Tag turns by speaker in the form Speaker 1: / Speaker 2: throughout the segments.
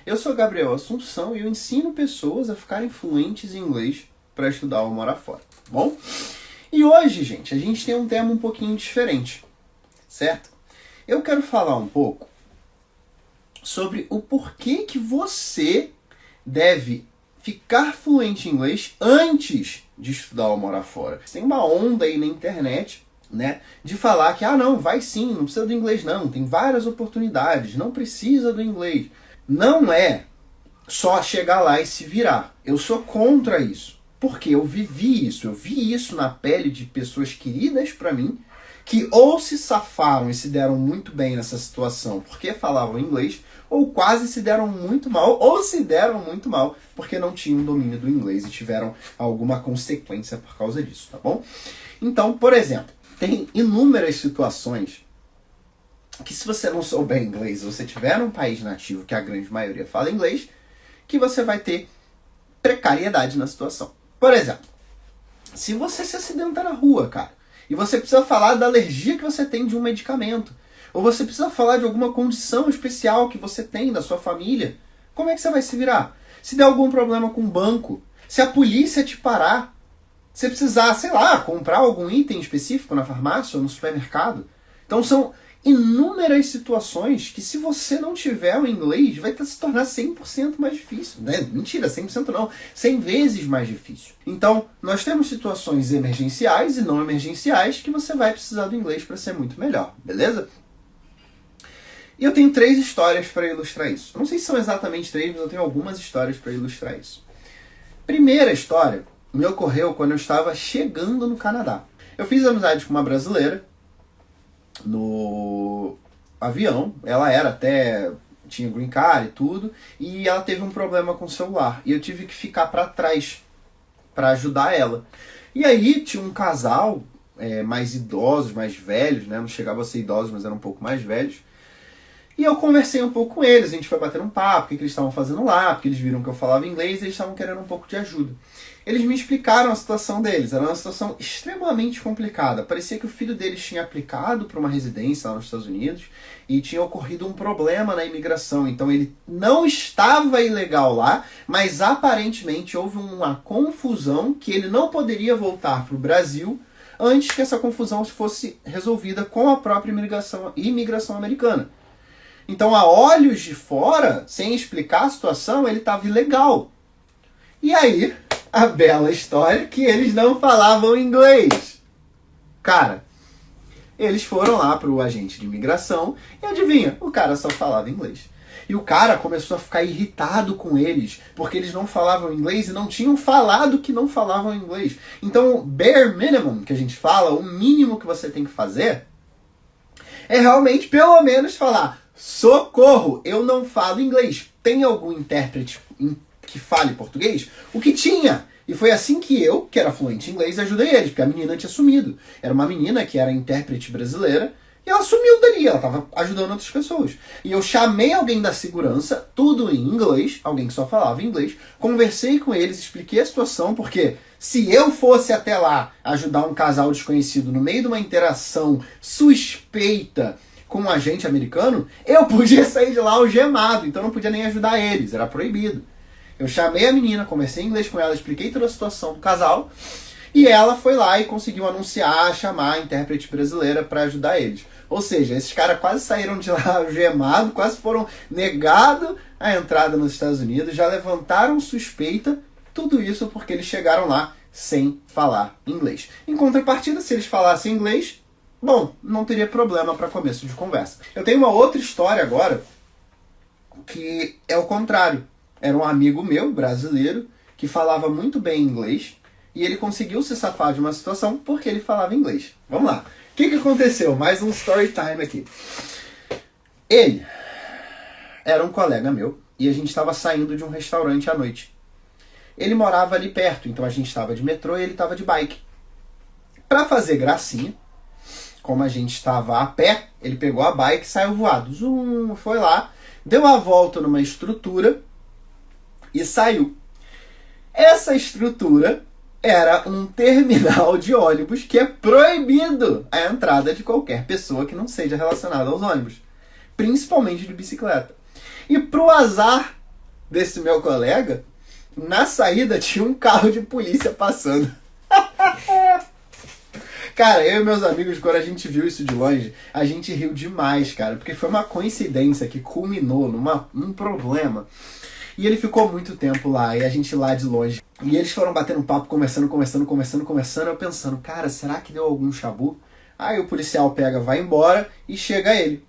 Speaker 1: Eu sou Gabriel Assunção e eu ensino pessoas a ficarem fluentes em inglês para estudar ou morar fora, tá bom? E hoje, gente, a gente tem um tema um pouquinho diferente, certo? Eu quero falar um pouco sobre o porquê que você deve ficar fluente em inglês antes de estudar ou morar fora. Tem uma onda aí na internet, né, de falar que, não, vai sim, não precisa do inglês não, tem várias oportunidades, não precisa do inglês. Não é só chegar lá e se virar. Eu sou contra isso, porque eu vivi isso, eu vi isso na pele de pessoas queridas pra mim, que ou se safaram e se deram muito bem nessa situação porque falavam inglês, ou quase se deram muito mal, ou se deram muito mal porque não tinham domínio do inglês e tiveram alguma consequência por causa disso, tá bom? Então, por exemplo, tem inúmeras situações que se você não souber inglês, ou você estiver num país nativo que a grande maioria fala inglês, que você vai ter precariedade na situação. Por exemplo, se você se acidenta na rua, cara, e você precisa falar da alergia que você tem de um medicamento, ou você precisa falar de alguma condição especial que você tem da sua família, como é que você vai se virar? Se der algum problema com o banco, se a polícia te parar, se precisar, sei lá, comprar algum item específico na farmácia ou no supermercado. Então são inúmeras situações que se você não tiver o inglês, vai se tornar 100% mais difícil. Né? Mentira, 100% não, 100 vezes mais difícil. Então, nós temos situações emergenciais e não emergenciais que você vai precisar do inglês para ser muito melhor, beleza? E eu tenho 3 histórias para ilustrar isso. Eu não sei se são exatamente 3, mas eu tenho algumas histórias para ilustrar isso. Primeira história me ocorreu quando eu estava chegando no Canadá. Eu fiz amizade com uma brasileira no avião. Ela tinha green card e tudo, e ela teve um problema com o celular. E eu tive que ficar para trás para ajudar ela. E aí tinha um casal mais idosos, mais velhos, né? Não chegava a ser idosos, mas eram um pouco mais velhos. E eu conversei um pouco com eles, a gente foi bater um papo, o que eles estavam fazendo lá, porque eles viram que eu falava inglês e eles estavam querendo um pouco de ajuda. Eles me explicaram a situação deles, era uma situação extremamente complicada. Parecia que o filho deles tinha aplicado para uma residência lá nos Estados Unidos e tinha ocorrido um problema na imigração. Então ele não estava ilegal lá, mas aparentemente houve uma confusão que ele não poderia voltar para o Brasil antes que essa confusão fosse resolvida com a própria imigração americana. Então, a olhos de fora, sem explicar a situação, ele estava ilegal. E aí, a bela história que eles não falavam inglês. Cara, eles foram lá para o agente de imigração e adivinha, o cara só falava inglês. E o cara começou a ficar irritado com eles, porque eles não falavam inglês e não tinham falado que não falavam inglês. Então, o bare minimum que a gente fala, o mínimo que você tem que fazer, é realmente, pelo menos, falar: socorro, eu não falo inglês. Tem algum intérprete que fale português? O que tinha? E foi assim que eu, que era fluente em inglês, ajudei eles, porque a menina tinha sumido. Era uma menina que era intérprete brasileira, e ela sumiu dali, ela estava ajudando outras pessoas. E eu chamei alguém da segurança, tudo em inglês, alguém que só falava inglês, conversei com eles, expliquei a situação, porque se eu fosse até lá ajudar um casal desconhecido no meio de uma interação suspeita com um agente americano, eu podia sair de lá algemado, então não podia nem ajudar eles, era proibido. Eu chamei a menina, conversei em inglês com ela, expliquei toda a situação do casal, e ela foi lá e conseguiu anunciar, chamar a intérprete brasileira para ajudar eles. Ou seja, esses caras quase saíram de lá algemados, quase foram negados a entrada nos Estados Unidos, já levantaram suspeita, tudo isso porque eles chegaram lá sem falar inglês. Em contrapartida, se eles falassem inglês, bom, não teria problema para começo de conversa. Eu tenho uma outra história agora que é o contrário. Era um amigo meu, brasileiro, que falava muito bem inglês e ele conseguiu se safar de uma situação porque ele falava inglês. Vamos lá. O que aconteceu? Mais um story time aqui. Ele era um colega meu e a gente estava saindo de um restaurante à noite. Ele morava ali perto, então a gente estava de metrô e ele estava de bike. Para fazer gracinha, como a gente estava a pé, ele pegou a bike e saiu voado. Zum, foi lá, deu a volta numa estrutura e saiu. Essa estrutura era um terminal de ônibus que é proibido a entrada de qualquer pessoa que não seja relacionada aos ônibus, principalmente de bicicleta. E pro azar desse meu colega, na saída tinha um carro de polícia passando. Cara, eu e meus amigos, quando a gente viu isso de longe, a gente riu demais, cara, porque foi uma coincidência que culminou num problema. E ele ficou muito tempo lá, e a gente lá de longe. E eles foram batendo papo, conversando, eu pensando, cara, será que deu algum chabu? Aí o policial pega, vai embora e chega ele.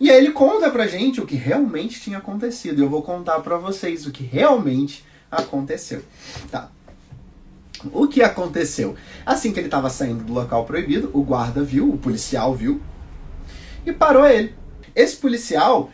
Speaker 1: E aí ele conta pra gente o que realmente tinha acontecido. Eu vou contar pra vocês o que realmente aconteceu. Tá. O que aconteceu? Assim que ele estava saindo do local proibido, o guarda viu, o policial viu, e parou ele. Esse policial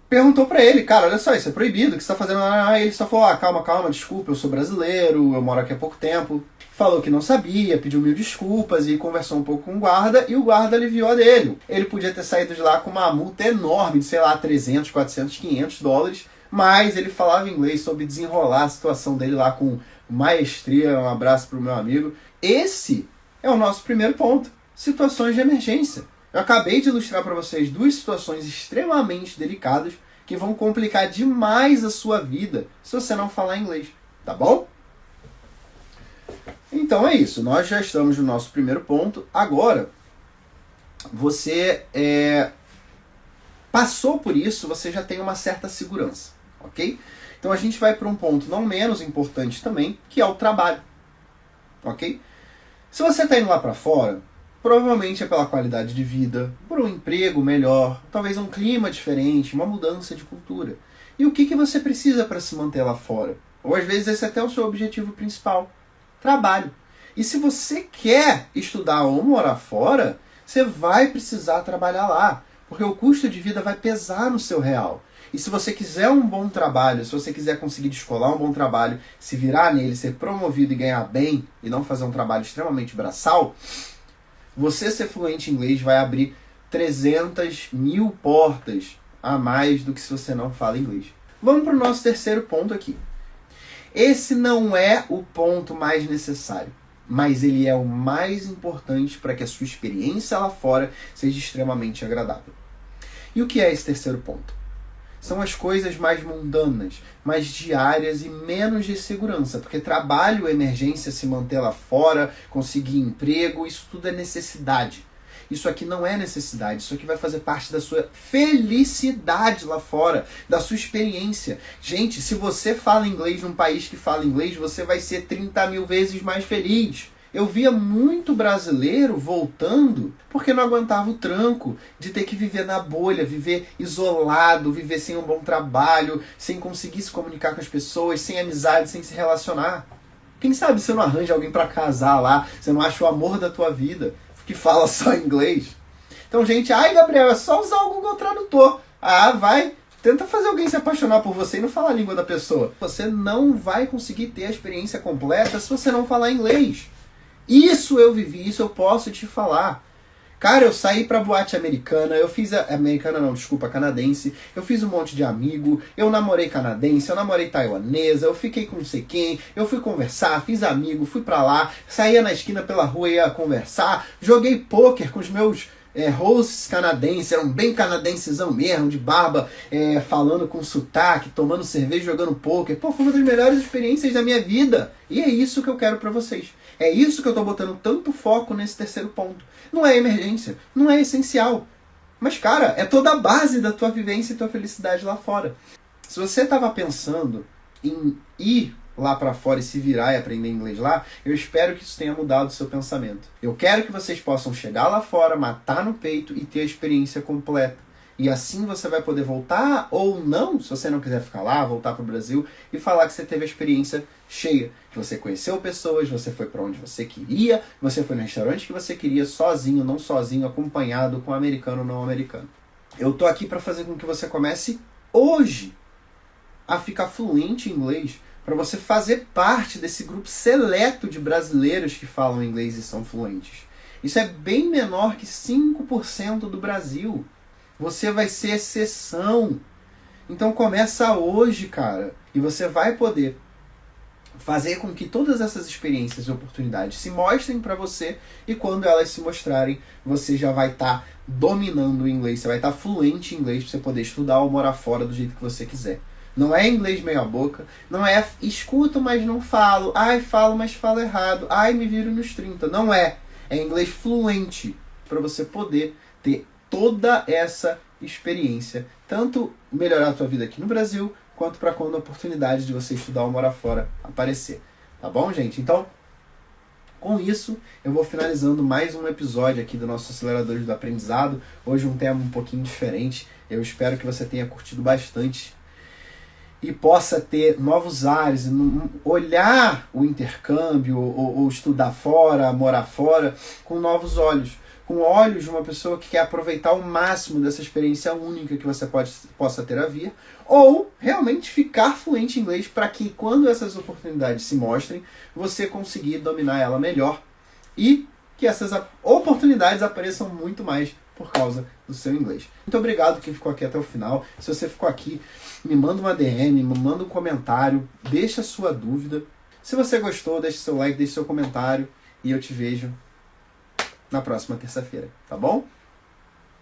Speaker 1: perguntou pra ele, cara, olha só, isso é proibido, o que você tá fazendo? Aí ele só falou, calma, desculpa, eu sou brasileiro, eu moro aqui há pouco tempo. Falou que não sabia, pediu 1000 desculpas e conversou um pouco com o guarda, e o guarda aliviou a dele. Ele podia ter saído de lá com uma multa enorme de, sei lá, 300, 400, 500 dólares, mas ele falava inglês, soube desenrolar a situação dele lá com maestria. Um abraço pro meu amigo. Esse é o nosso primeiro ponto, situações de emergência. Eu acabei de ilustrar para vocês 2 situações extremamente delicadas que vão complicar demais a sua vida se você não falar inglês, tá bom? Então é isso, nós já estamos no nosso primeiro ponto. Agora, você passou por isso, você já tem uma certa segurança, ok? Então a gente vai para um ponto não menos importante também, que é o trabalho, ok? Se você está indo lá para fora, provavelmente é pela qualidade de vida, por um emprego melhor, talvez um clima diferente, uma mudança de cultura. E o que você precisa para se manter lá fora? Ou às vezes esse é até o seu objetivo principal, trabalho. E se você quer estudar ou morar fora, você vai precisar trabalhar lá, porque o custo de vida vai pesar no seu real. E se você quiser um bom trabalho, se você quiser conseguir descolar um bom trabalho, se virar nele, ser promovido e ganhar bem, e não fazer um trabalho extremamente braçal, você ser fluente em inglês vai abrir 300.000 portas a mais do que se você não fala inglês. Vamos para o nosso terceiro ponto aqui. Esse não é o ponto mais necessário, mas ele é o mais importante para que a sua experiência lá fora seja extremamente agradável. E o que é esse terceiro ponto? São as coisas mais mundanas, mais diárias e menos de segurança, porque trabalho, emergência, se manter lá fora, conseguir emprego, isso tudo é necessidade. Isso aqui não é necessidade, isso aqui vai fazer parte da sua felicidade lá fora, da sua experiência. Gente, se você fala inglês num país que fala inglês, você vai ser 30.000 vezes mais feliz. Eu via muito brasileiro voltando porque não aguentava o tranco de ter que viver na bolha, viver isolado, viver sem um bom trabalho, sem conseguir se comunicar com as pessoas, sem amizade, sem se relacionar. Quem sabe você não arranja alguém para casar lá, você não acha o amor da tua vida, que fala só inglês. Então, gente, Gabriel, é só usar o Google Tradutor. Vai, tenta fazer alguém se apaixonar por você e não falar a língua da pessoa. Você não vai conseguir ter a experiência completa se você não falar inglês. Isso eu vivi, isso eu posso te falar. Cara, eu saí pra boate americana, canadense, eu fiz um monte de amigo, eu namorei canadense, eu namorei taiwanesa, eu fiquei com não sei quem, eu fui conversar, fiz amigo, fui pra lá, saía na esquina pela rua e ia conversar, joguei pôquer com os meus hosts canadenses, eram bem canadensezão mesmo, de barba, falando com sotaque, tomando cerveja, jogando pôquer. Pô, foi uma das melhores experiências da minha vida. E é isso que eu quero pra vocês. É isso que eu tô botando tanto foco nesse terceiro ponto. Não é emergência, não é essencial. Mas, cara, é toda a base da tua vivência e tua felicidade lá fora. Se você tava pensando em ir lá pra fora e se virar e aprender inglês lá, eu espero que isso tenha mudado o seu pensamento. Eu quero que vocês possam chegar lá fora, matar no peito e ter a experiência completa. E assim você vai poder voltar ou não, se você não quiser ficar lá, voltar pro Brasil e falar que você teve a experiência cheia. Que você conheceu pessoas, você foi para onde você queria, você foi no restaurante que você queria, sozinho, não sozinho, acompanhado com americano ou não americano. Eu tô aqui para fazer com que você comece hoje a ficar fluente em inglês, para você fazer parte desse grupo seleto de brasileiros que falam inglês e são fluentes. Isso é bem menor que 5% do Brasil. Você vai ser exceção. Então começa hoje, cara. E você vai poder fazer com que todas essas experiências e oportunidades se mostrem para você. E quando elas se mostrarem, você já vai estar dominando o inglês. Você vai estar fluente em inglês para você poder estudar ou morar fora do jeito que você quiser. Não é inglês meia boca, não é escuto, mas não falo, ai, falo, mas falo errado, ai, me viro nos 30. Não é. É inglês fluente, para você poder ter toda essa experiência, tanto melhorar a tua vida aqui no Brasil, quanto para quando a oportunidade de você estudar ou morar fora aparecer. Tá bom, gente? Então, com isso, eu vou finalizando mais um episódio aqui do nosso Aceleradores do Aprendizado. Hoje um tema um pouquinho diferente. Eu espero que você tenha curtido bastante e possa ter novos ares, olhar o intercâmbio, ou estudar fora, morar fora, com novos olhos. Com olhos de uma pessoa que quer aproveitar o máximo dessa experiência única que você possa ter a vir, ou realmente ficar fluente em inglês para que, quando essas oportunidades se mostrem, você conseguir dominar ela melhor e que essas oportunidades apareçam muito mais por causa do seu inglês. Muito obrigado quem ficou aqui até o final. Se você ficou aqui, me manda uma DM, me manda um comentário, deixa a sua dúvida. Se você gostou, deixe seu like, deixe seu comentário e eu te vejo na próxima terça-feira, tá bom?